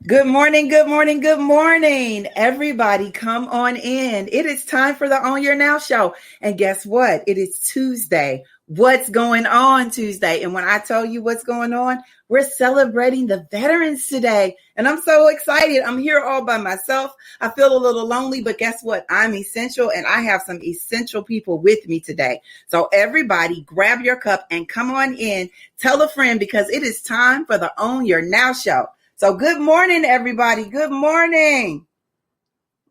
Good morning, good morning, good morning. Everybody come on in. It is time for the On Your Now show. And guess what? It is Tuesday. What's going on Tuesday? And when I tell you what's going on, we're celebrating the veterans today. And I'm so excited. I'm here all by myself. I feel a little lonely, but guess what? I'm essential and I have some essential people with me today. So everybody grab your cup and come on in. Tell a friend because it is time for the On Your Now show. So good morning, everybody. Good morning.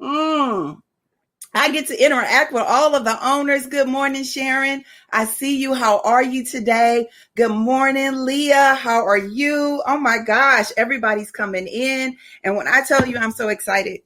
I get to interact with all of the owners. Good morning, Sharon. I see you. How are you today? Good morning, Leah. How are you? Oh my gosh, everybody's coming in. And when I tell you I'm so excited,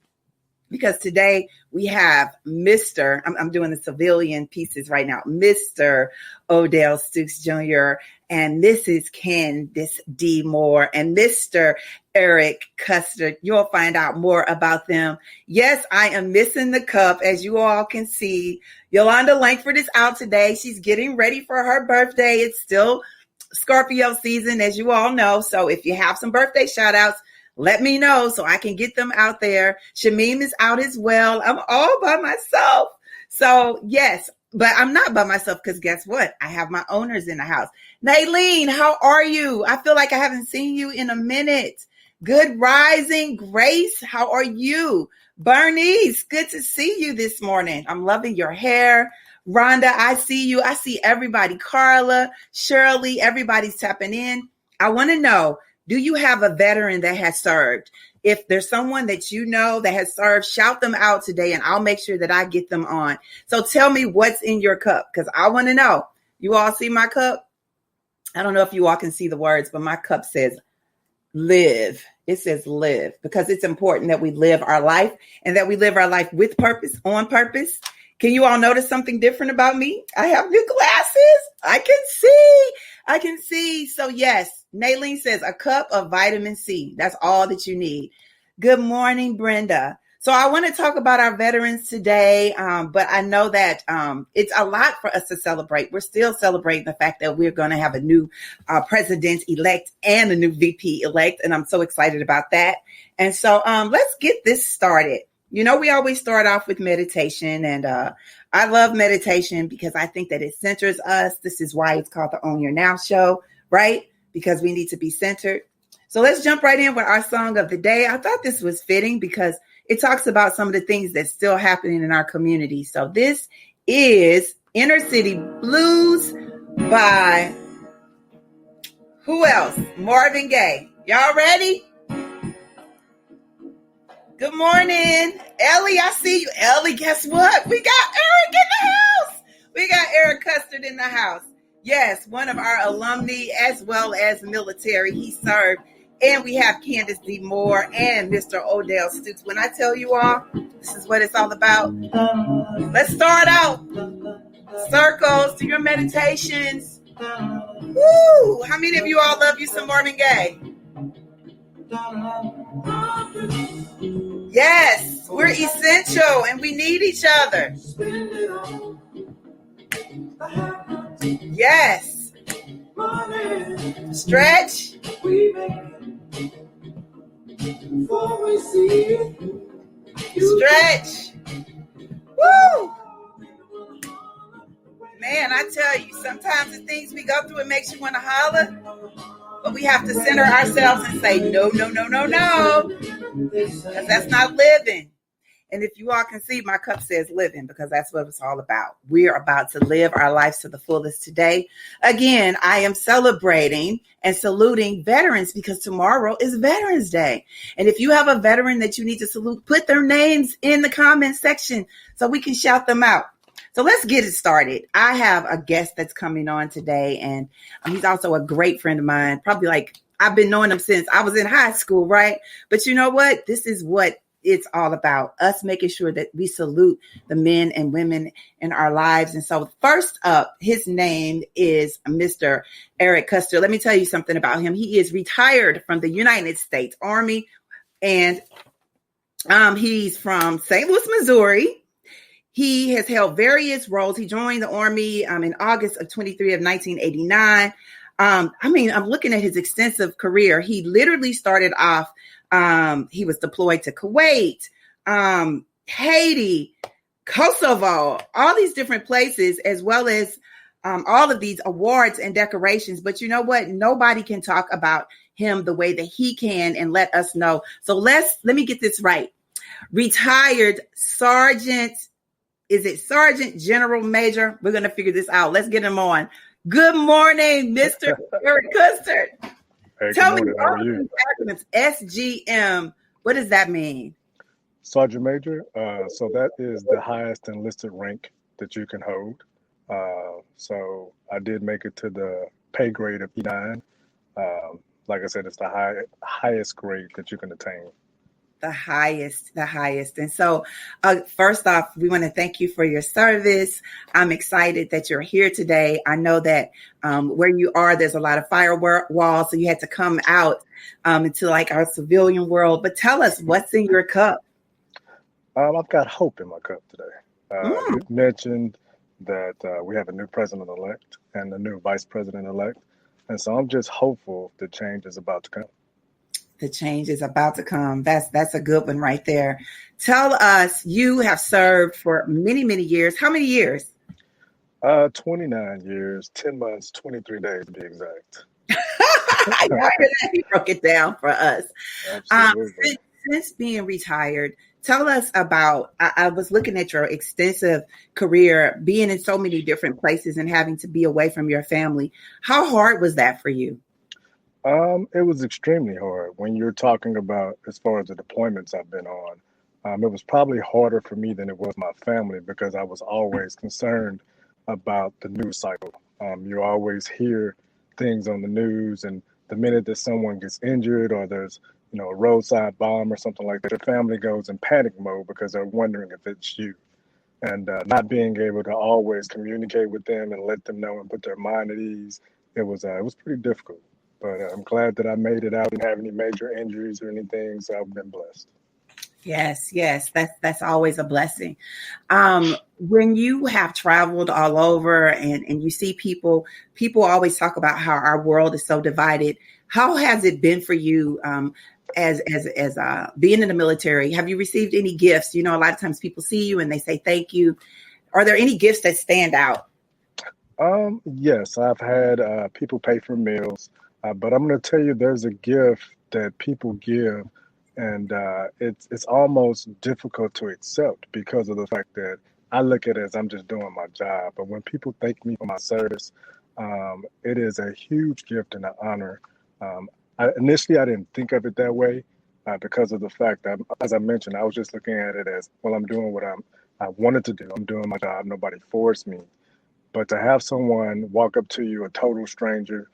because today we have Mr. I'm doing the civilian pieces right now, Mr. Odell Stooks Jr. and Mrs. Candice D. Moore and Mr. Eric Custard. You'll find out more about them. Yes, I am missing the cup, as you all can see. Yolanda Langford is out today. She's getting ready for her birthday. It's still Scorpio season, as you all know. So if you have some birthday shout outs, let me know so I can get them out there. Shamim is out as well. I'm all by myself. So yes, but I'm not by myself because guess what? I have my owners in the house. Naylene, how are you? I feel like I haven't seen you in a minute. Good rising. Grace, how are you? Bernice, good to see you this morning. I'm loving your hair. Rhonda, I see you. I see everybody. Carla, Shirley, everybody's tapping in. I want to know, do you have a veteran that has served? If there's someone that you know that has served, shout them out today and I'll make sure that I get them on. So tell me what's in your cup because I want to know. You all see my cup? I don't know if you all can see the words, but my cup says live. It says live because it's important that we live our life and that we live our life with purpose, on purpose. Can you all notice something different about me? I have new glasses. I can see. So yes, Naylene says a cup of vitamin C. That's all that you need. Good morning, Brenda. So I want to talk about our veterans today, but I know that it's a lot for us to celebrate. We're still celebrating the fact that we're going to have a new president-elect and a new VP-elect, and I'm so excited about that. And so let's get this started. You know, we always start off with meditation, and I love meditation because I think that it centers us. This is why it's called the On Your Now show, right? Because we need to be centered. So let's jump right in with our song of the day. I thought this was fitting because it talks about some of the things that's still happening in our community. So this is Inner City Blues by who else? Marvin Gaye. Y'all ready? Good morning. Ellie, I see you. Ellie, guess what? We got Eric in the house. We got Eric Custard in the house. Yes, one of our alumni as well as military. He served. And we have Candice D. Moore and Mr. Odell Stooks. When I tell you all, this is what it's all about. Let's start out. Circles, do your meditations. Woo! How many of you all love you some Marvin Gaye? Yes, we're essential and we need each other. Yes. Stretch. Stretch. Woo! Man, I tell you, sometimes the things we go through, it makes you want to holler. But we have to center ourselves and say, no. Because that's not living. And if you all can see, my cup says living because that's what it's all about. We're about to live our lives to the fullest today. Again, I am celebrating and saluting veterans because tomorrow is Veterans Day. And if you have a veteran that you need to salute, put their names in the comment section so we can shout them out. So let's get it started. I have a guest that's coming on today, and he's also a great friend of mine. Probably like I've been knowing him since I was in high school, right? But you know what? This is what it's all about, us making sure that we salute the men and women in our lives. And so first up, his name is Mr. Eric Custer. Let me tell you something about him. He is retired from the United States Army, and he's from St. Louis, Missouri. He has held various roles. He joined the Army in August of 1989. I mean, I'm looking at his extensive career. He literally started off, he was deployed to Kuwait, Haiti, Kosovo, all these different places, as well as all of these awards and decorations. But you know what? Nobody can talk about him the way that he can and let us know. So let me get this right. Retired Sergeant, is it Sergeant General Major? We're going to figure this out. Let's get him on. Good morning, Mr. Eric Custard. Hey, Tell me, good morning. How are you? acronyms, SGM, what does that mean? Sergeant Major. So that is the highest enlisted rank that you can hold. So I did make it to the pay grade of E9. Like I said, it's the highest grade that you can attain. The highest. And so first off, we want to thank you for your service. I'm excited that you're here today. I know that where you are, there's a lot of firewalls, so you had to come out into like our civilian world. But tell us, what's in your cup? I've got hope in my cup today. You mentioned that we have a new president-elect and a new vice president-elect. And so I'm just hopeful the change is about to come. The change is about to come. That's a good one right there. Tell us, you have served for many, many years. How many years? 29 years, 10 months, 23 days to be exact. He broke it down for us. Absolutely. Since being retired, tell us about, I was looking at your extensive career, being in so many different places and having to be away from your family. How hard was that for you? It was extremely hard when you're talking about as far as the deployments I've been on. It was probably harder for me than it was my family because I was always concerned about the news cycle. You always hear things on the news, and the minute that someone gets injured or there's a roadside bomb or something like that, your family goes in panic mode because they're wondering if it's you. And not being able to always communicate with them and let them know and put their mind at ease, it was pretty difficult. But I'm glad that I made it out, didn't have any major injuries or anything, so I've been blessed. Yes, that's always a blessing. When you have traveled all over and you see people always talk about how our world is so divided. How has it been for you as being in the military? Have you received any gifts? A lot of times people see you and they say thank you. Are there any gifts that stand out? Yes, I've had people pay for meals. But I'm going to tell you, there's a gift that people give, and it's almost difficult to accept because of the fact that I look at it as I'm just doing my job. But when people thank me for my service, it is a huge gift and an honor. Initially, I didn't think of it that way because of the fact that, as I mentioned, I was just looking at it as, well, I'm doing what I wanted to do. I'm doing my job. Nobody forced me. But to have someone walk up to you, a total stranger,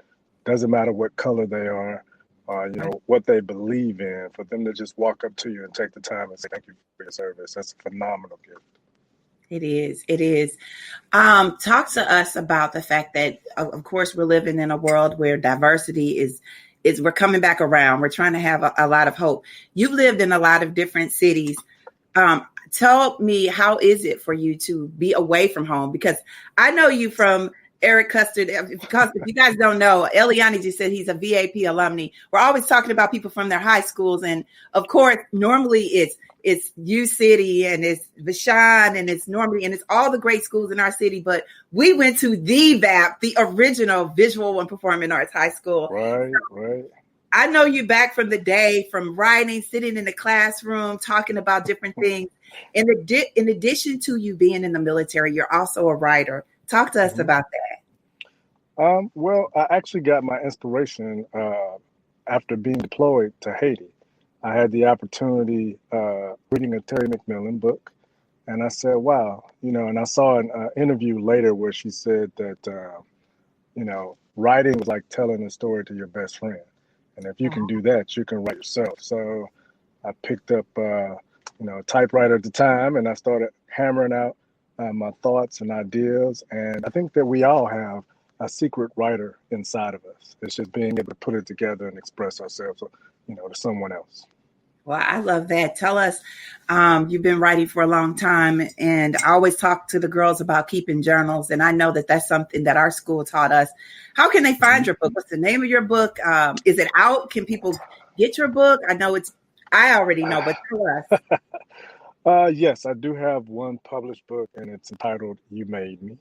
doesn't matter what color they are, what they believe in, for them to just walk up to you and take the time and say thank you for your service. That's a phenomenal gift. It is. Talk to us about the fact that, of course, we're living in a world where diversity is we're coming back around. We're trying to have a lot of hope. You've lived in a lot of different cities. Tell me, how is it for you to be away from home? Because I know you from Eric Custard, because if you guys don't know, Eliani just said he's a VAP alumni. We're always talking about people from their high schools. And of course, normally it's U City and it's Vashon and it's Normandy and it's all the great schools in our city. But we went to the VAP, the original Visual and Performing Arts High School. Right. I know you back from the day, from writing, sitting in the classroom, talking about different things. In addition to you being in the military, you're also a writer. Talk to us about that. Well, I actually got my inspiration after being deployed to Haiti. I had the opportunity reading a Terry McMillan book, and I said, wow, and I saw an interview later where she said that, writing was like telling a story to your best friend. And if you can do that, you can write yourself. So I picked up, a typewriter at the time, and I started hammering out my thoughts and ideas. And I think that we all have a secret writer inside of us. It's just being able to put it together and express ourselves, to someone else. Well, I love that. Tell us, you've been writing for a long time, and I always talk to the girls about keeping journals. And I know that that's something that our school taught us. How can they find your book? What's the name of your book? Is it out? Can people get your book? I already know, but tell us. Yes, I do have one published book, and it's entitled "You Made Me."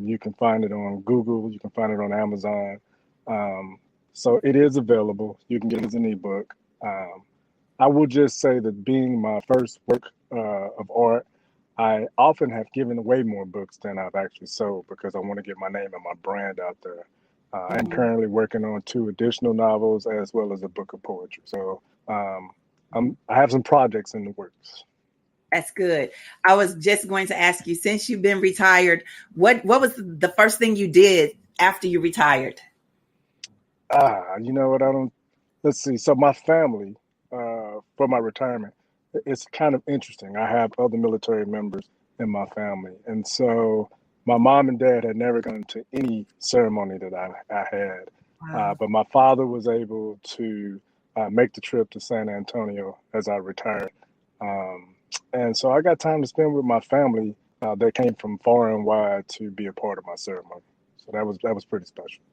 You can find it on Google. You can find it on Amazon. Um, so it is available. You can get it as an ebook. I will just say that being my first work of art, I often have given away more books than I've actually sold because I want to get my name and my brand out there. I'm currently working on 2 additional novels as well as a book of poetry. So I have some projects in the works. That's good. I was just going to ask you, since you've been retired, what was the first thing you did after you retired? You know what? Let's see. So my family, for my retirement, it's kind of interesting. I have other military members in my family. And so my mom and dad had never gone to any ceremony that I had. Wow. But my father was able to make the trip to San Antonio as I retired. And so I got time to spend with my family that came from far and wide to be a part of my ceremony. So that was pretty special.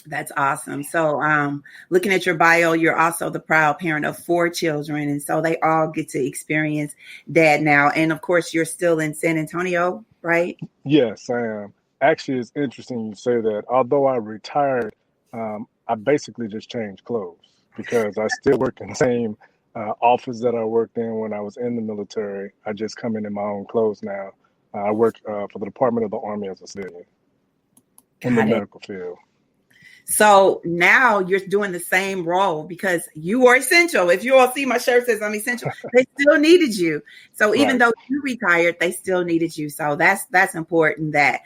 That's awesome. So, looking at your bio, you're also the proud parent of 4 children. And so they all get to experience dad now. And of course, you're still in San Antonio, right? Yes, I am. Actually, it's interesting you say that. Although I retired, I basically just changed clothes because I still work in the same office that I worked in when I was in the military. I just come in my own clothes now. I work for the Department of the Army as a civilian in the Got it. medical field. So now you're doing the same role because you are essential. If you all see my shirt says I'm essential, they still needed you. So even Right. though you retired, they still needed you. So that's important that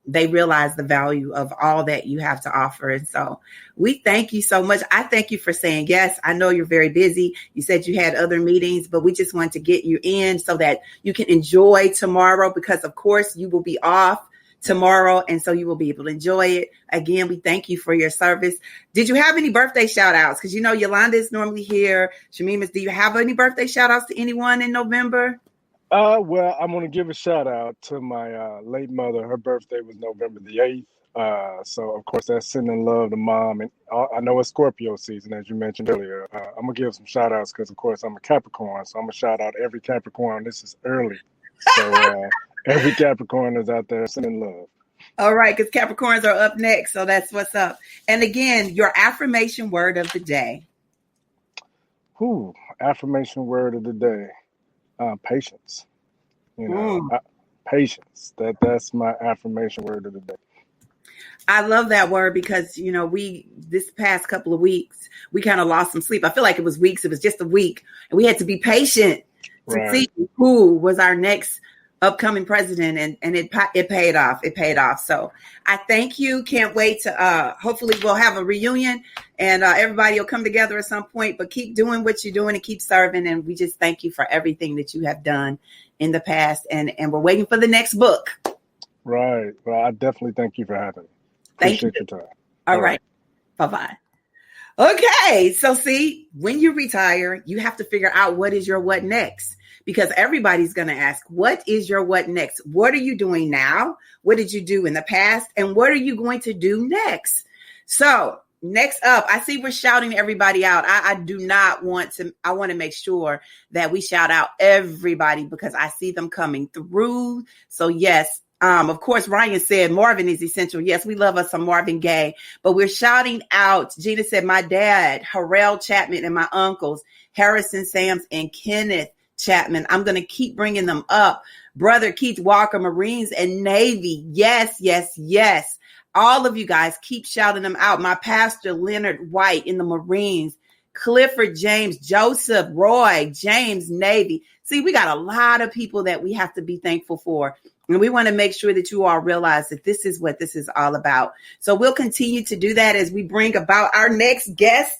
they realize the value of all that you have to offer. And so we thank you so much. I thank you for saying yes. I know you're very busy. You said you had other meetings, but we just wanted to get you in so that you can enjoy tomorrow because, of course, you will be off tomorrow. And so you will be able to enjoy it. Again, we thank you for your service. Did you have any birthday shout outs? Because, you know, Yolanda is normally here. Shamimas, do you have any birthday shout outs to anyone in November? Well, I'm going to give a shout out to my late mother. Her birthday was November the 8th. So, of course, that's sending love to mom. And I know it's Scorpio season, as you mentioned earlier. I'm going to give some shout outs because, of course, I'm a Capricorn. So I'm going to shout out every Capricorn. This is early. So every Capricorn is out there sending love. All right, because Capricorns are up next. So that's what's up. And again, your affirmation word of the day. Affirmation word of the day. Patience. You know, patience. That's my affirmation word of the day. I love that word because, you know, this past couple of weeks, we kind of lost some sleep. I feel like it was weeks. It was just a week. And we had to be patient to see who was our next upcoming president. And it paid off. It paid off. So I thank you. Can't wait to hopefully we'll have a reunion and everybody will come together at some point. But keep doing what you're doing and keep serving. And we just thank you for everything that you have done in the past. And we're waiting for the next book. Right. Well, I definitely thank you for having me. Appreciate your time. All right. Bye-bye. Okay. So see, when you retire, you have to figure out what is your what next, because everybody's going to ask, what is your what next? What are you doing now? What did you do in the past? And what are you going to do next? So next up, I see we're shouting everybody out. I want to make sure that we shout out everybody because I see them coming through. So yes. Of course, Ryan said Marvin is essential. Yes, we love us some Marvin Gaye, but we're shouting out. Gina said, my dad, Harrell Chapman, and my uncles, Harrison Sams and Kenneth Chapman. I'm going to keep bringing them up. Brother Keith Walker, Marines and Navy. Yes, yes, yes. All of you guys keep shouting them out. My pastor, Leonard White in the Marines, Clifford James, Joseph, Roy, James, Navy. See, we got a lot of people that we have to be thankful for. And we want to make sure that you all realize that this is what this is all about. So we'll continue to do that as we bring about our next guest.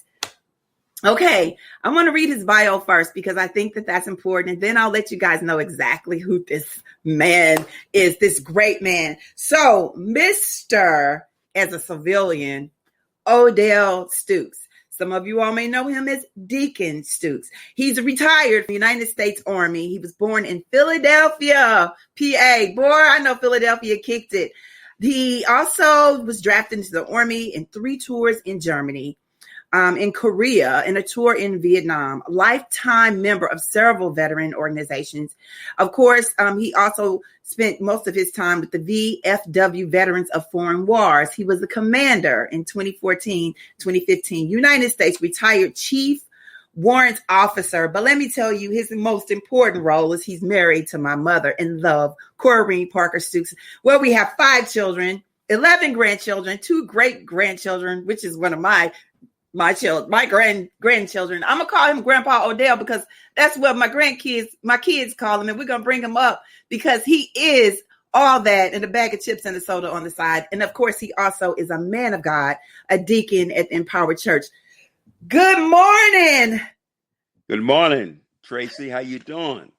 Okay, I'm going to read his bio first because I think that that's important. And then I'll let you guys know exactly who this man is, this great man. So Mr. as a civilian, Odell Stoops. Some of you all may know him as Deacon Stoops. He's retired from the United States Army. He was born in Philadelphia, PA. Boy, I know Philadelphia kicked it. He also was drafted into the Army in 3 tours in Germany, in Korea, and a tour in Vietnam. Lifetime member of several veteran organizations. Of course, he also spent most of his time with the VFW Veterans of Foreign Wars. He was the commander in 2014, 2015, United States retired Chief Warrant Officer. But let me tell you, his most important role is he's married to my mother in love, Corrine Parker Stoops. Well, we have 5 children, 11 grandchildren, 2 great grandchildren, which is one of my grandchildren. I'm gonna call him Grandpa Odell because that's what my kids call him, and we're gonna bring him up because he is all that and a bag of chips and a soda on the side. And of course, he also is a man of God, a deacon at Empowered Church. Good morning. Good morning, Tracie. How you doing?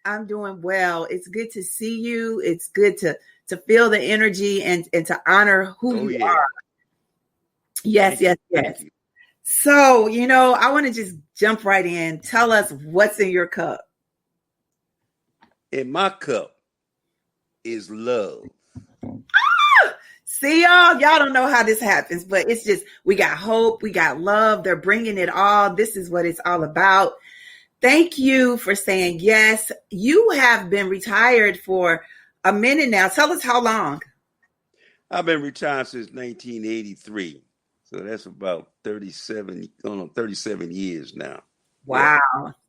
I'm doing well. It's good to see you. It's good to feel the energy and to honor who you are. Yes. Thank you. So, I want to just jump right in. Tell us what's in your cup. In my cup is love. See, y'all don't know how this happens, but it's just, we got hope, we got love. They're bringing it all. This is what it's all about. Thank you for saying yes. You have been retired for a minute now. Tell us how long. I've been retired since 1983. So that's about 37 years now. Wow.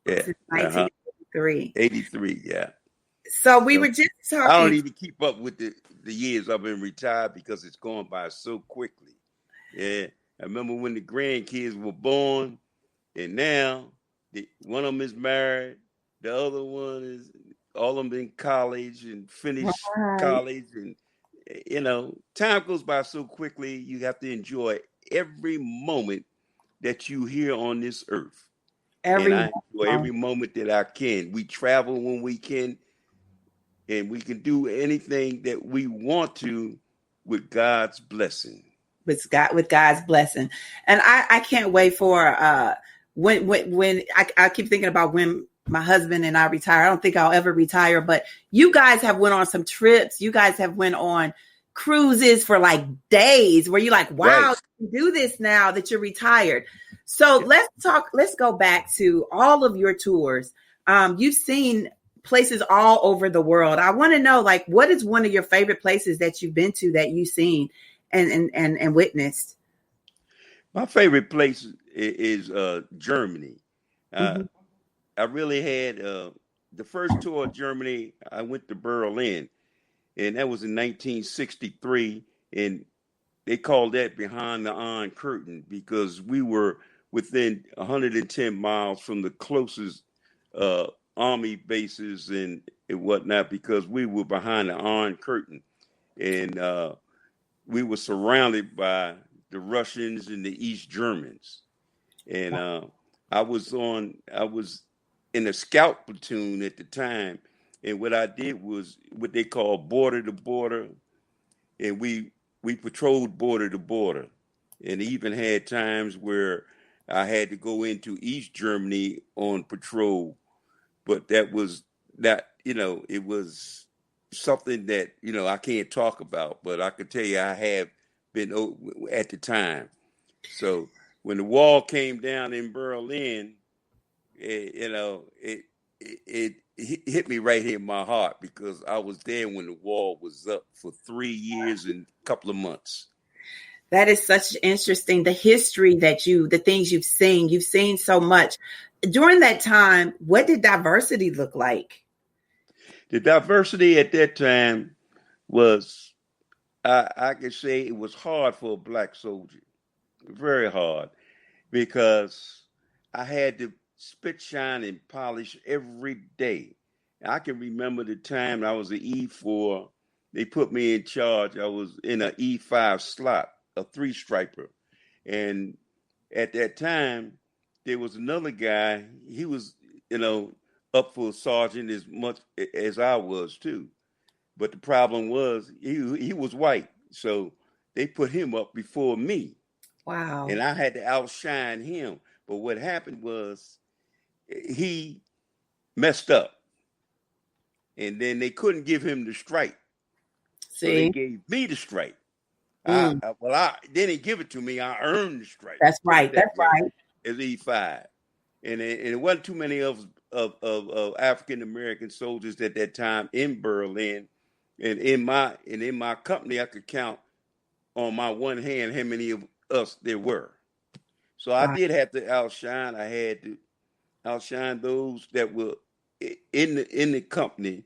Yeah. Since 1983. 83, yeah. So we were just talking. I don't even keep up with the years I've been retired because it's going by so quickly. Yeah. I remember when the grandkids were born, and now one of them is married. The other one is all of them in college and finished college. And, time goes by so quickly. You have to enjoy every moment that you here on this earth. I enjoy every moment that I can. We travel when we can, and we can do anything that we want to with God's blessing. With God's blessing. And I can't wait for when I keep thinking about when my husband and I retire. I don't think I'll ever retire, but you guys have went on some trips. You guys have went on cruises for like days where you're like, wow, right. You can do this now that you're retired. So let's go back to all of your tours. You've seen places all over the world. I want to know, like, what is one of your favorite places that you've been to that you've seen and witnessed? My favorite place is Germany. Mm-hmm. I really had the first tour of Germany. I went to Berlin, and that was in 1963. And they called that behind the Iron Curtain because we were within 110 miles from the closest army bases and whatnot because we were behind the Iron Curtain. And we were surrounded by the Russians and the East Germans. And I was in a scout platoon at the time. And what I did was what they call border to border. And we patrolled border to border. And even had times where I had to go into East Germany on patrol. But that was it was something that, I can't talk about. But I could tell you I have been at the time. So when the wall came down in Berlin, it hit me right here in my heart because I was there when the wall was up for 3 years and a couple of months. That is such interesting. The history the things you've seen so much. During that time, what did diversity look like? The diversity at that time was, I could say it was hard for a Black soldier. Very hard because I had to spit, shine, and polish every day. I can remember the time I was an E4. They put me in charge. I was in an E5 slot, a 3-striper. And at that time, there was another guy. He was, up for a sergeant as much as I was too. But the problem was he was white. So they put him up before me. Wow. and I had to outshine him. But what happened was he messed up, and then they couldn't give him the stripe, so they See? gave me the stripe. Mm, I they didn't give it to me. I earned the stripe. that's Put it right. that That's way. right. As E5, and it wasn't too many of African American soldiers at that time in Berlin, and in my company, I could count on my one hand how many of us there were. So I Wow. did have to outshine. I had to outshine those that were in the company,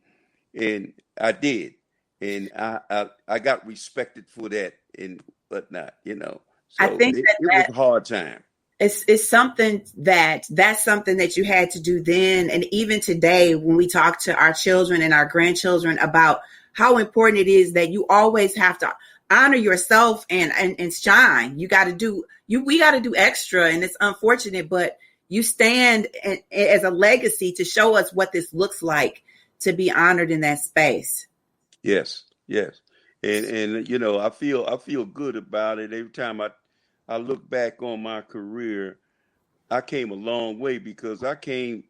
and I did, and I got respected for that and whatnot, you know. I So think it was a hard time. it's something that's something that you had to do then, and even today when we talk to our children and our grandchildren about how important it is that you always have to honor yourself and shine. You got to do we got to do extra, and it's unfortunate, but you stand as a legacy to show us what this looks like to be honored in that space. Yes, yes, and you know, I feel good about it every time I look back on my career. I came a long way because I came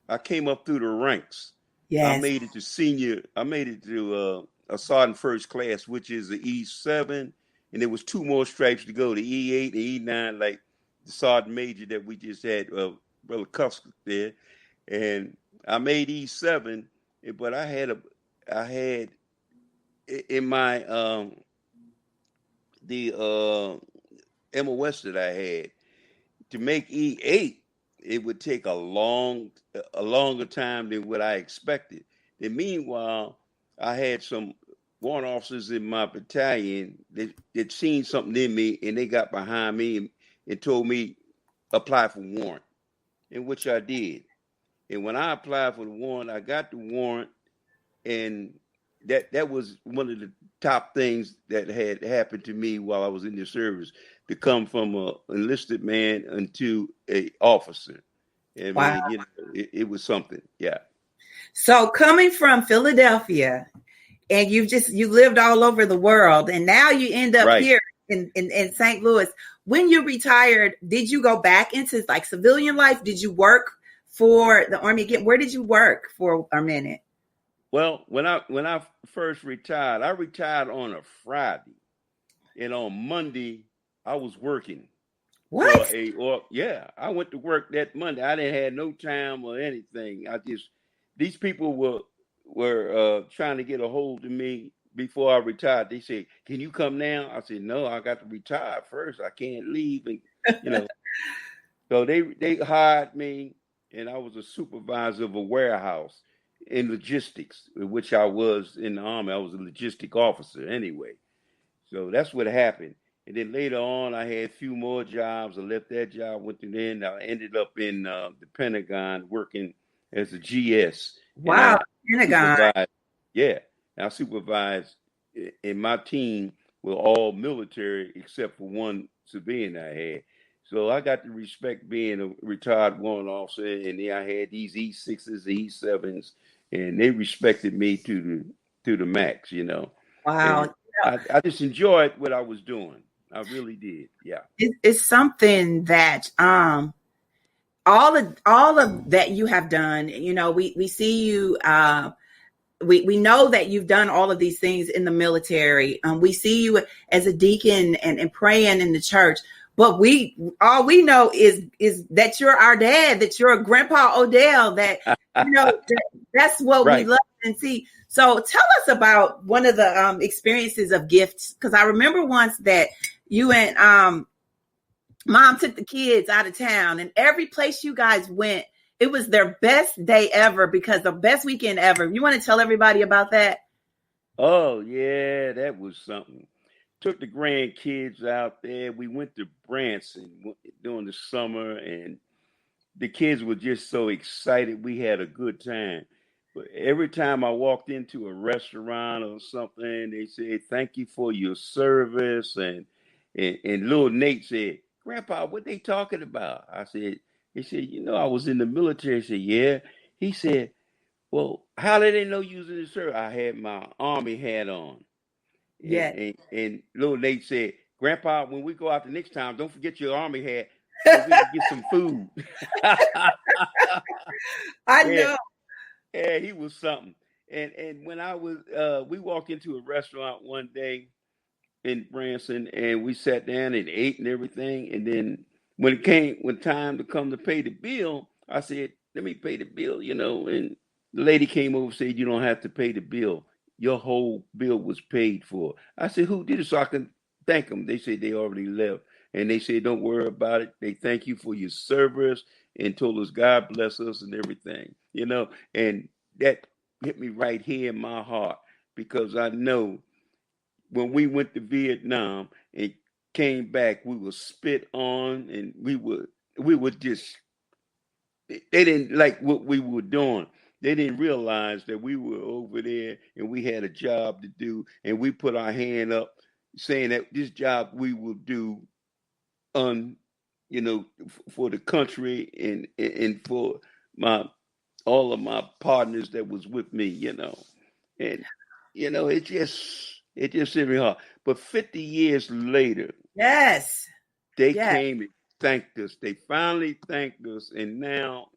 up through the ranks. I Yes. made it to senior. I made it to a sergeant first class, which is the E7, and there was two more stripes to go, the E8 and E9, like the sergeant major that we just had, brother Custer there, and I made E7, but I had in my the MOS that I had to make E8, it would take a longer time than what I expected. And meanwhile, I had some warrant officers in my battalion that seen something in me, and they got behind me and told me apply for warrant, in which I did. And when I applied for the warrant, I got the warrant, and that was one of the top things that had happened to me while I was in the service, to come from a enlisted man into a officer. I Wow. mean, you know, it was something. Yeah. So coming from Philadelphia, and you lived all over the world, and now you end up Right. here in St. Louis. When you retired, did you go back into like civilian life? Did you work for the Army again? Where did you work for a minute? Well, when I first retired, I retired on a Friday, and on Monday I was working for What? yeah, I went to work that Monday. I didn't have no time or anything. I just these people were trying to get a hold of me before I retired. They said, "Can you come now?" I said, "No, I got to retire first. I can't leave." And you know, so they hired me, and I was a supervisor of a warehouse in logistics, which I was in the Army. I was a logistic officer anyway. So that's what happened. And then later on, I had a few more jobs. I left that job, went to then. I ended up in the Pentagon working as a GS, and Wow, I Pentagon. supervised. Yeah, I supervised, and my team were all military except for one civilian I had. So I got to respect being a retired warrant officer, and then I had these E6s, E7s, and they respected me to the max, you know. And Wow. I just enjoyed what I was doing. I really did. Yeah. It's something that all of that you have done. You know, we see you. We know that you've done all of these things in the military. We see you as a deacon and praying in the church. But all we know is that you're our dad, that you're a Grandpa Odell, that that's what we Right. love and see. So tell us about one of the experiences of gifts, because I remember once that you and Mom took the kids out of town, and every place you guys went, it was their best day ever, because the best weekend ever. You want to tell everybody about that? Oh yeah, that was something. Took the grandkids out there. We went to Branson during the summer, and the kids were just so excited. We had a good time. But every time I walked into a restaurant or something, they said, "Thank you for your service." And little Nate said, "Grandpa, what they talking about?" I said, he said, "You know, I was in the military." I said, "Yeah." He said, "Well, how did they know you was in the service?" I had my army hat on. Yes. And little Nate said, Grandpa, when we go out the next time, don't forget your army hat so we can get some food. I Yeah, know. yeah, he was something. And when I was, we walked into a restaurant one day in Branson, and we sat down and ate and everything. And then when time to come to pay the bill, I said, "Let me pay the bill," And the lady came over and said, "You don't have to pay the bill. Your whole bill was paid for." I said, "Who did it?" So I can thank them. They said they already left, and they said, "Don't worry about it." They thank you for your service and told us God bless us and everything, And that hit me right here in my heart because I know when we went to Vietnam and came back, we were spit on, and we were just they didn't like what we were doing. They didn't realize that we were over there and we had a job to do, and we put our hand up saying that this job we will do on, for the country and for my all of my partners that was with me. And it just hit me hard. But 50 years later, Yes. they Yes. came and thanked us. They finally thanked us, and now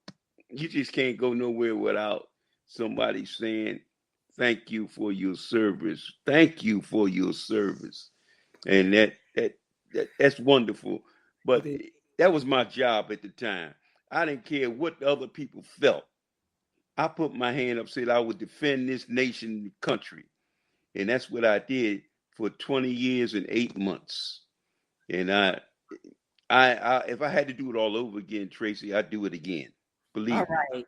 you just can't go nowhere without somebody saying thank you for your service. Thank you for your service. And that's wonderful. But that was my job at the time. I didn't care what the other people felt. I put my hand up, said I would defend this nation, country. And that's what I did for 20 years and 8 months. And if I had to do it all over again, Tracie, I'd do it again. All Believe me. right.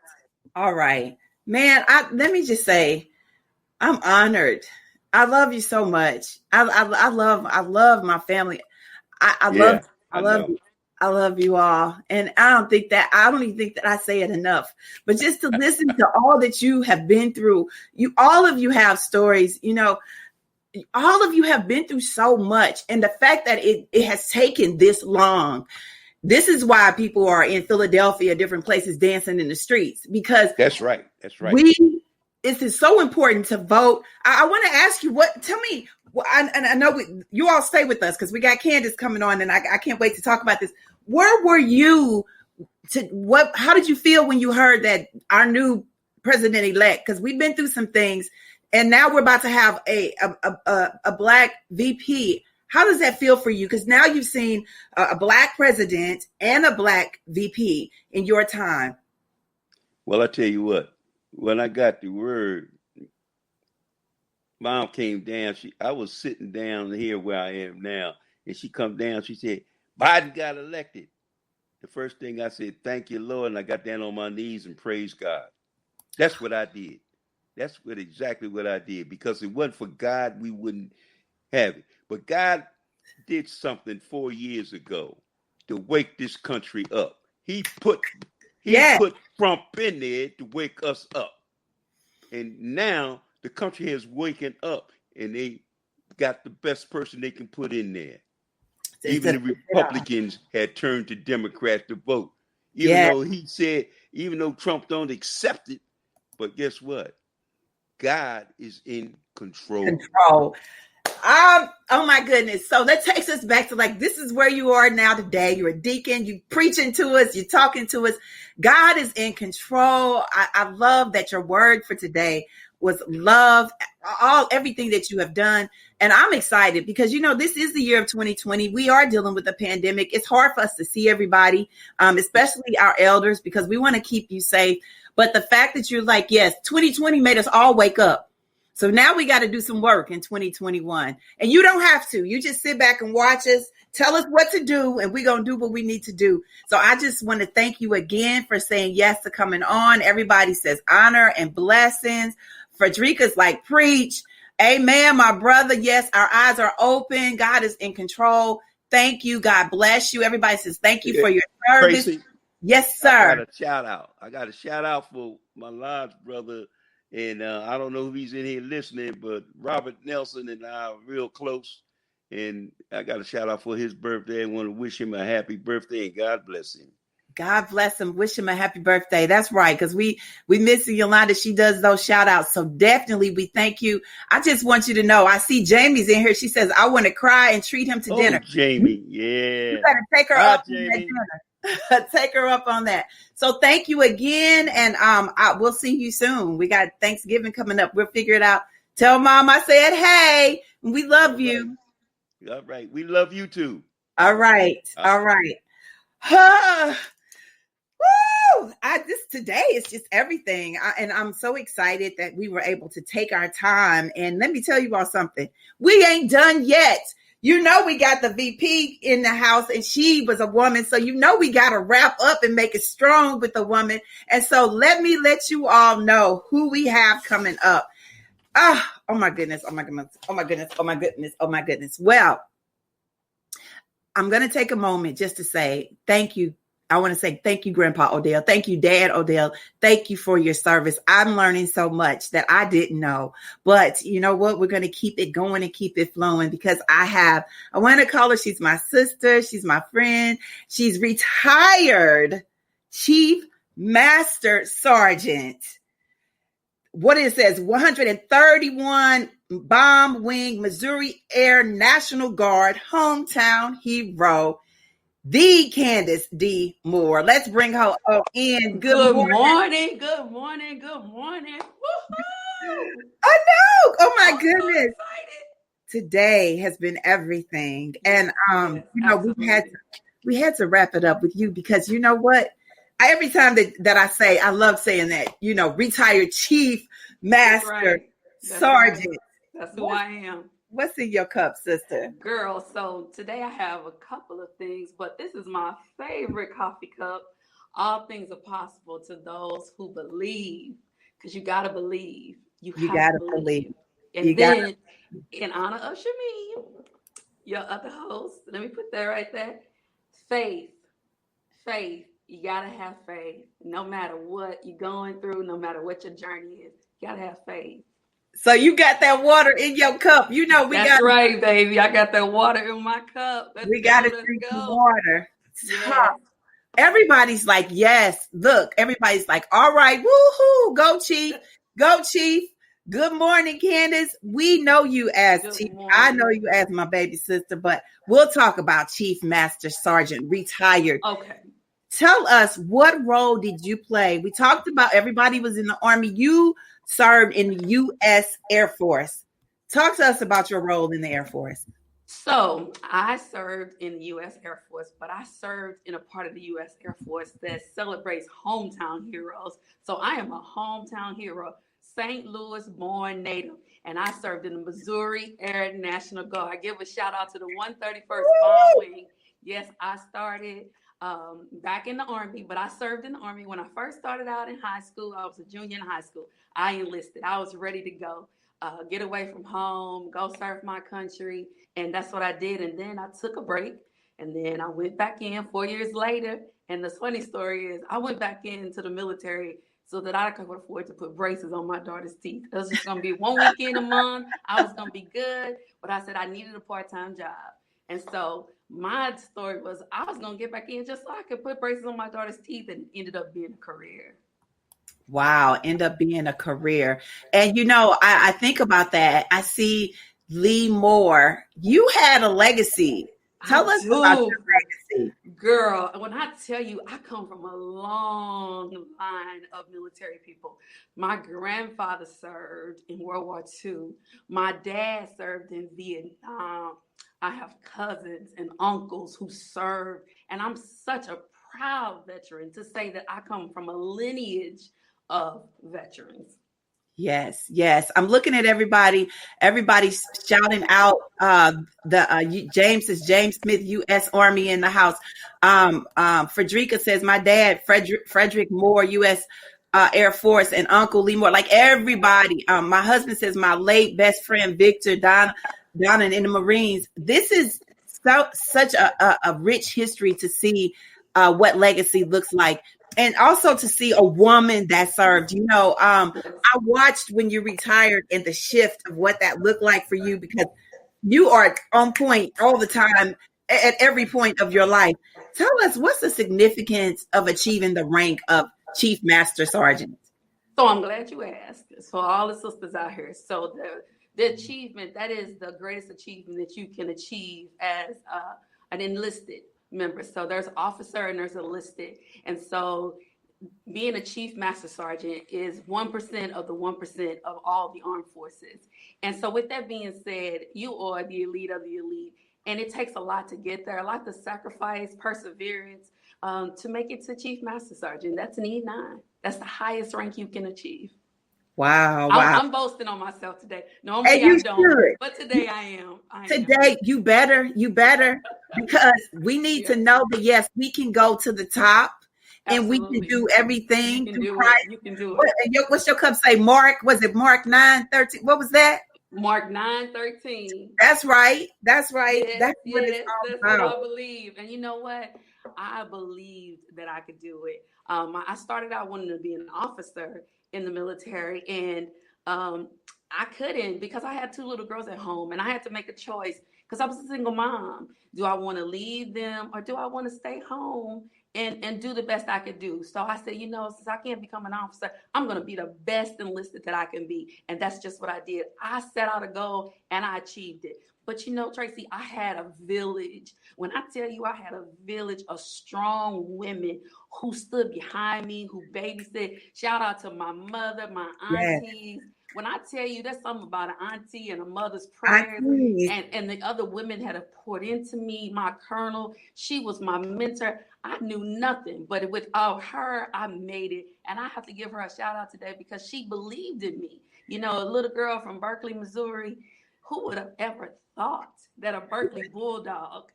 All right. Man, let me just say, I'm honored. I love you so much. I love my family. I love Yeah, I know. I love you all. And I don't even think that I say it enough. But just to listen to all that you have been through, all of you have stories, all of you have been through so much. And the fact that it has taken this long, this is why people are in Philadelphia, different places, dancing in the streets, because That's right. That's right. this is so important to vote. I want to ask you, tell me, I know you all stay with us because we got Candace coming on, and I can't wait to talk about this. Where were you how did you feel when you heard that our new president-elect, because we've been through some things, and now we're about to have a Black VP. How does that feel for you? Because now you've seen a Black president and a Black VP in your time. Well, I tell you what, when I got the word, Mom came down. I was sitting down here where I am now, and she come down. She said, "Biden got elected." The first thing I said, "Thank you, Lord," and I got down on my knees and praised God. That's what I did. That's exactly what I did, because it wasn't for God, we wouldn't have it. But God did something 4 years ago to wake this country up. He put Trump in there to wake us up. And now the country has waken up, and they got the best person they can put in there. Even the Republicans had turned to Democrats to vote. Even though Trump don't accept it, but guess what? God is in control. Oh my goodness. So that takes us back to this is where you are now today. You're a deacon, you preaching to us, you're talking to us. God is in control. I love that your word for today was love, everything that you have done. And I'm excited because, this is the year of 2020. We are dealing with a pandemic. It's hard for us to see everybody, especially our elders, because we want to keep you safe. But the fact that you're yes, 2020 made us all wake up. So now we got to do some work in 2021. And you don't have to. You just sit back and watch us, tell us what to do, and we're going to do what we need to do. So I just want to thank you again for saying yes to coming on. Everybody says honor and blessings. Frederica's preach. Amen, my brother. Yes, our eyes are open. God is in control. Thank you. God bless you. Everybody says thank you for your service. Tracie, yes, sir. I got a shout out for my lodge brother. And I don't know if he's in here listening, but Robert Nelson and I are real close. And I got a shout out for his birthday. I want to wish him a happy birthday and God bless him. God bless him. Wish him a happy birthday. That's right. Because we miss Yolanda. She does those shout outs. So definitely we thank you. I just want you to know, I see Jamie's in here. She says, I want to cry and treat him to dinner. Jamie. Yeah. You better take her Bye, up Jamie. on that dinner. Take her up on that. So thank you again. And we'll see you soon. We got Thanksgiving coming up. We'll figure it out. Tell Mom I said, hey, we love you. All right. We love you too. All right. All right. Woo! Today is just everything. And I'm so excited that we were able to take our time. And let me tell you all something. We ain't done yet. You know, we got the VP in the house and she was a woman. So, you know, we got to wrap up and make it strong with the woman. And so let me let you all know who we have coming up. Oh my goodness. Oh my goodness. Oh my goodness. Oh my goodness. Oh my goodness. Well, I'm going to take a moment just to say thank you. I want to say thank you, Grandpa Odell. Thank you, Dad Odell. Thank you for your service. I'm learning so much that I didn't know. But you know what? We're going to keep it going and keep it flowing because I want to call her. She's my sister. She's my friend. She's retired Chief Master Sergeant. What it says, 131 Bomb Wing, Missouri Air National Guard, hometown hero, the Candace D. Moore. Let's bring her up in. Good morning. Good morning. Woo-hoo! I know. Oh my goodness. So today has been everything. And you know, we had to wrap it up with you because you know what? Every time that I say, I love saying that, you know, retired Chief Master Sergeant. Right. That's who I am. What's in your cup, sister? Girl, so today I have a couple of things, but this is my favorite coffee cup. All things are possible to those who believe, because you got to believe. You got to believe. And then, in honor of Shameen, your other host, let me put that right there. Faith. You got to have faith. No matter what you're going through, no matter what your journey is, you got to have faith. So you got that water in your cup. You know, That's right, baby. I got that water in my cup. We got to drink the water. Yeah. Everybody's like, yes. Look, everybody's like, all right, woohoo, go Chief. Go Chief. Good morning, Candace. We know you as Chief. I know you as my baby sister, but we'll talk about Chief Master Sergeant, retired. Okay. Tell us, what role did you play? We talked about everybody was in the Army. You served in the U.S. Air Force. Talk to us about your role in the Air Force. So I served in the U.S. Air Force, but I served in a part of the U.S. Air Force that celebrates hometown heroes. So I am a hometown hero, St. Louis born native, and I served in the Missouri Air National Guard. I give a shout out to the 131st Bomb Wing. Yes, I started back in the Army, but I served in the Army. When I first started out in high school, I was a junior in high school. I enlisted. I was ready to go, get away from home, go serve my country. And that's what I did. And then I took a break and then I went back in 4 years later. And the funny story is I went back into the military so that I could afford to put braces on my daughter's teeth. It was just going to be 1 weekend a month. I was going to be good. But I said I needed a part-time job. And so my story was I was going to get back in just so I could put braces on my daughter's teeth, and it ended up being a career. Wow, end up being a career. And, you know, I think about that. I see Lee Moore. You had a legacy. Tell us about your legacy. Girl, when I tell you, I come from a long line of military people. My grandfather served in World War II. My dad served in Vietnam. I have cousins and uncles who served, and I'm such a proud veteran to say that I come from a lineage of veterans. Yes. I'm looking at everybody. Everybody's shouting out James Smith, U.S. Army in the house. Frederica says, my dad, Frederick Moore, U.S. Air Force, and Uncle Lee Moore. Like everybody. My husband says, my late best friend, Victor, down in the Marines. This is such a rich history to see what legacy looks like. And also to see a woman that served, you know, I watched when you retired and the shift of what that looked like for you, because you are on point all the time. at every point of your life. Tell us, what's the significance of achieving the rank of Chief Master Sergeant? So I'm glad you asked. So all the sisters out here. So the achievement, that is the greatest achievement that you can achieve as an enlisted member. So there's officer and there's enlisted. And so being a Chief Master Sergeant is 1% of the 1% of all the armed forces. And so with that being said, you are the elite of the elite. And it takes a lot to get there, a lot to sacrifice, perseverance, to make it to Chief Master Sergeant. That's an E9. That's the highest rank you can achieve. Wow. I'm boasting on myself today. Normally and I don't, but today I am. Today, you better, because we need to know that, yes, we can go to the top. Absolutely. And we can do everything. You can do it. What's your cup say? Mark, was it Mark 9:13? What was that? Mark 9:13. That's right. Yes, that's what it's all about. What I believe. And you know what? I believed that I could do it. I started out wanting to be an officer in the military, and I couldn't because I had 2 little girls at home, and I had to make a choice because I was a single mom. Do I want to leave them, or do I want to stay home and do the best I could do? So I said, since I can't become an officer, I'm going to be the best enlisted that I can be. And that's just what I did. I set out a goal and I achieved it. But Tracie, I had a village. When I tell you I had a village of strong women who stood behind me, who babysit. Shout out to my mother, my aunties. Yes. When I tell you there's something about an auntie and a mother's prayers, and the other women had poured into me, my colonel, she was my mentor. I knew nothing, but without her, I made it. And I have to give her a shout out today because she believed in me. A little girl from Berkeley, Missouri, who would have ever thought that a Berkeley Bulldogs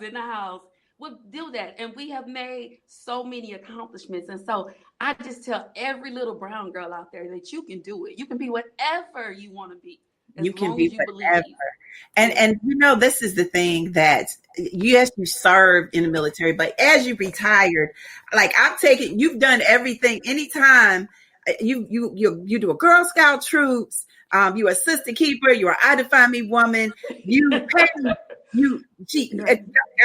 in the house would do that? And we have made so many accomplishments. And so I just tell every little brown girl out there that you can do it. You can be whatever you want to be. You can be whatever. And this is the thing that, yes, you served in the military, but as you retired, like you've done everything. Anytime you do a Girl Scout troops, you're assistant keeper, you're an I Define Me woman,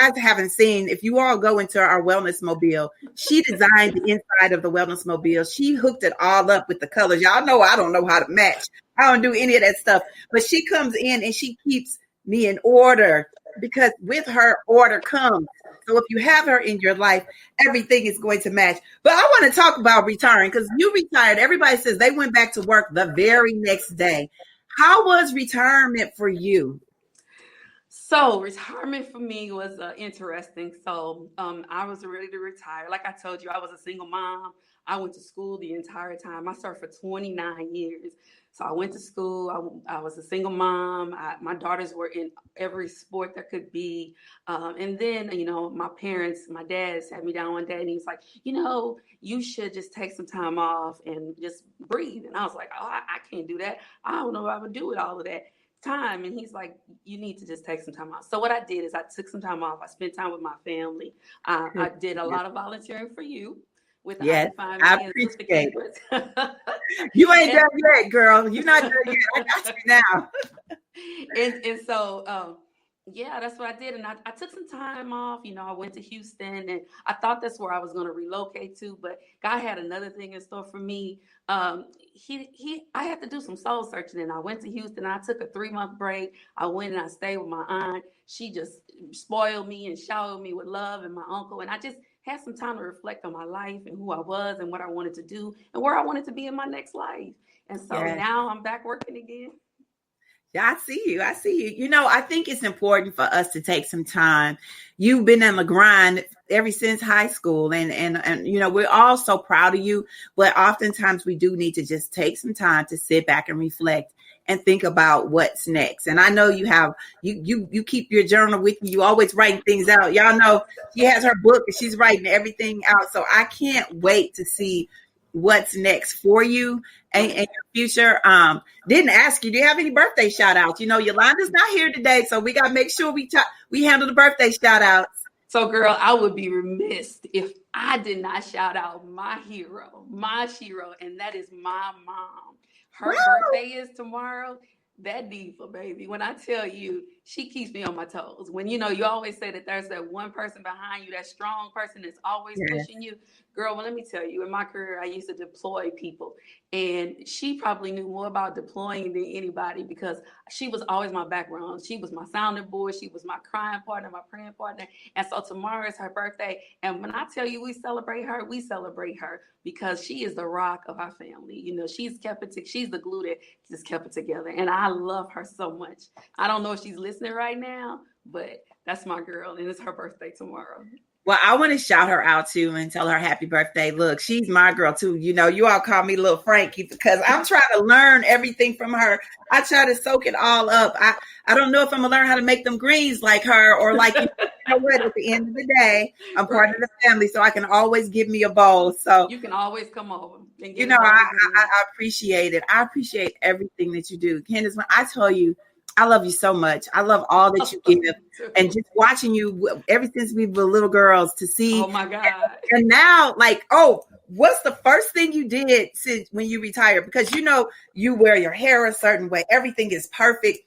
guys haven't seen, if you all go into our wellness mobile, she designed the inside of the wellness mobile. She hooked it all up with the colors. Y'all know I don't know how to match. I don't do any of that stuff, but she comes in and she keeps me in order because with her order comes. So if you have her in your life, everything is going to match. But I want to talk about retiring because you retired. Everybody says they went back to work the very next day. How was retirement for you? So retirement for me was interesting. So I was ready to retire. Like I told you, I was a single mom. I went to school the entire time. I served for 29 years. So I went to school. I was a single mom. My daughters were in every sport there could be. And then, my dad sat me down one day and he was like, you should just take some time off and just breathe. And I was like, oh, I can't do that. I don't know if I would do it all of that time. And he's like, you need to just take some time off. So what I did is I took some time off. I spent time with my family. I did a lot of volunteering for you. Yes, I appreciate it. You ain't done yet, girl. You're not done yet. I got you now. and so that's what I did. And I took some time off. I went to Houston and I thought that's where I was going to relocate to, but God had another thing in store for me. I had to do some soul searching, and I went to Houston. I took a 3-month break. I went and I stayed with my aunt. She just spoiled me and showered me with love, and my uncle. And I just had some time to reflect on my life and who I was and what I wanted to do and where I wanted to be in my next life. And so now I'm back working again. Yeah, I see you. I think it's important for us to take some time. You've been on the grind ever since high school and we're all so proud of you, but oftentimes we do need to just take some time to sit back and reflect and think about what's next. And I know you have, you keep your journal with you. You always writing things out. Y'all know she has her book and she's writing everything out. So I can't wait to see what's next for you and your future. Didn't ask you, do you have any birthday shout outs? Yolanda's not here today, so we got to make sure we handle the birthday shout outs. So girl, I would be remiss if I did not shout out my hero, my Shiro, and that is my mom. Her birthday is tomorrow. That diva, baby. When I tell you, she keeps me on my toes. When, you always say that there's that one person behind you, that strong person that's always pushing you. Girl, well, let me tell you, in my career, I used to deploy people. And she probably knew more about deploying than anybody because she was always my background. She was my sounding board. She was my crying partner, my praying partner. And so tomorrow is her birthday. And when I tell you we celebrate her because she is the rock of our family. She's she's the glue that just kept it together. And I love her so much. I don't know if she's listening right now, but that's my girl. And it's her birthday tomorrow. Well, I want to shout her out too and tell her happy birthday. Look, she's my girl too. You all call me Little Frankie because I'm trying to learn everything from her. I try to soak it all up. I don't know if I'm gonna learn how to make them greens like her or like what. At the end of the day, I'm part of the family, so I can always give me a bowl. So you can always come over. And I appreciate it. I appreciate everything that you do, Candace. When I tell you, I love you so much. I love all that you give. And just watching you ever since we were little girls to see. Oh my God. And now, what's the first thing you did since when you retired? Because you wear your hair a certain way. Everything is perfect.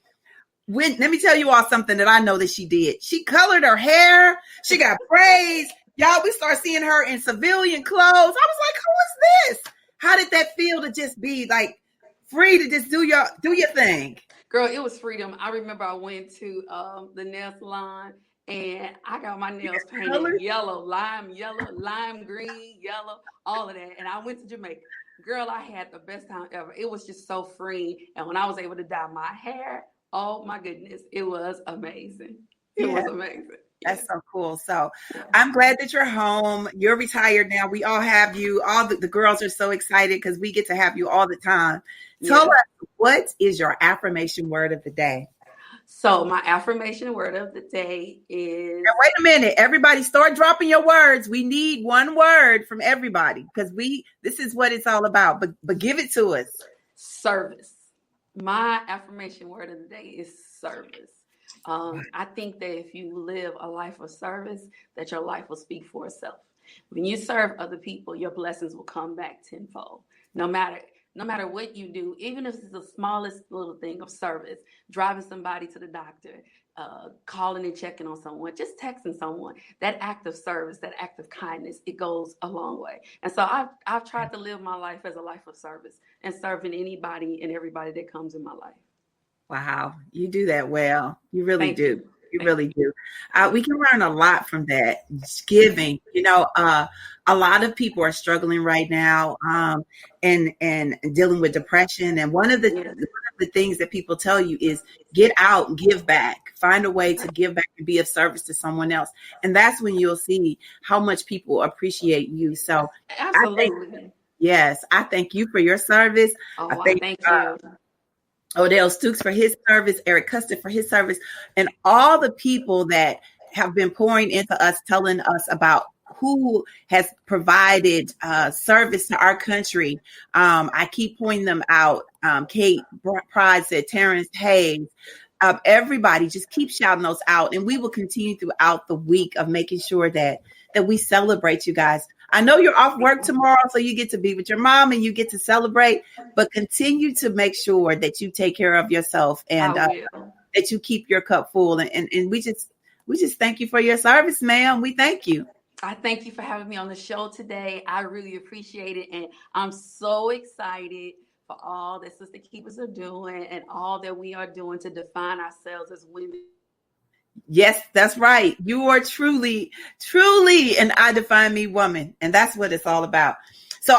Let me tell you all something that I know that she did. She colored her hair. She got braids. Y'all, we start seeing her in civilian clothes. I was like, who is this? How did that feel to just be free to just do your thing? Girl, it was freedom. I remember I went to the nail salon and I got my nails painted yellow, lime green, yellow, all of that. And I went to Jamaica. Girl, I had the best time ever. It was just so free. And when I was able to dye my hair, oh my goodness, it was amazing. It was amazing. That's so cool. So I'm glad that you're home. You're retired now. We all have you. All the girls are so excited because we get to have you all the time. Tell us, what is your affirmation word of the day? So my affirmation word of the day is... Now, wait a minute. Everybody start dropping your words. We need one word from everybody because this is what it's all about. But give it to us. Service. My affirmation word of the day is service. I think that if you live a life of service, that your life will speak for itself. When you serve other people, your blessings will come back tenfold. No matter what you do, even if it's the smallest little thing of service, driving somebody to the doctor, calling and checking on someone, just texting someone, that act of service, that act of kindness, it goes a long way. And so I've tried to live my life as a life of service and serving anybody and everybody that comes in my life. Wow, you do that well. You really do. You Thank really do. We can learn a lot from that. Giving, a lot of people are struggling right now and dealing with depression. And one of the things that people tell you is get out and give back. Find a way to give back and be of service to someone else. And that's when you'll see how much people appreciate you. So absolutely. I thank you for your service. Oh, thank you. Odell Stooks for his service, Eric Custer for his service, and all the people that have been pouring into us, telling us about who has provided service to our country. I keep pointing them out. Kate Pride said, Terrence Hayes, everybody just keep shouting those out. And we will continue throughout the week of making sure that we celebrate you guys. I know you're off work tomorrow, so you get to be with your mom and you get to celebrate, but continue to make sure that you take care of yourself and that you keep your cup full. And we just thank you for your service, ma'am. We thank you. I thank you for having me on the show today. I really appreciate it. And I'm so excited for all that Sister Keepers are doing and all that we are doing to define ourselves as women. Yes, that's right. You are truly an I define me woman. And that's what it's all about. So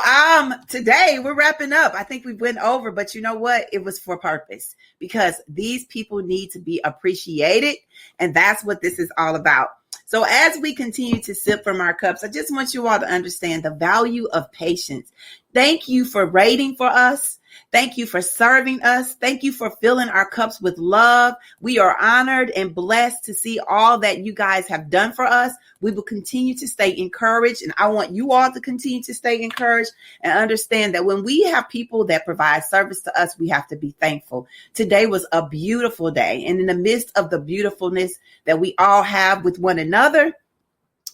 today we're wrapping up. I think we went over, but you know what? It was for purpose because these people need to be appreciated. And that's what this is all about. So as we continue to sip from our cups, I just want you all to understand the value of patience. Thank you for rating for us. Thank you for serving us. Thank you for filling our cups with love. We are honored and blessed to see all that you guys have done for us. We will continue to stay encouraged, and I want you all to continue to stay encouraged and understand that when we have people that provide service to us, we have to be thankful. Today was a beautiful day, and in the midst of the beautifulness that we all have with one another,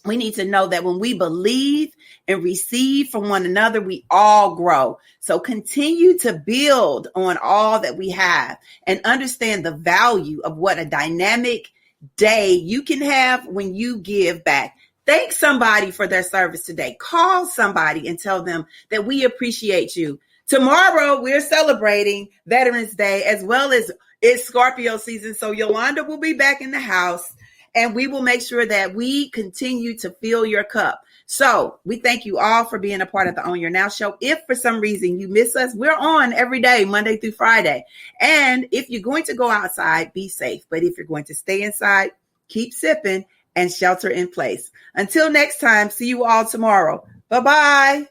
We need to know that when we believe and receive from one another, we all grow. So continue to build on all that we have and understand the value of what a dynamic day you can have when you give back. Thank somebody for their service today. Call somebody and tell them that we appreciate you. Tomorrow, we're celebrating Veterans Day as well as it's Scorpio season. So Yolanda will be back in the house. And we will make sure that we continue to fill your cup. So we thank you all for being a part of the Own Your Now show. If for some reason you miss us, we're on every day, Monday through Friday. And if you're going to go outside, be safe. But if you're going to stay inside, keep sipping and shelter in place. Until next time, see you all tomorrow. Bye-bye.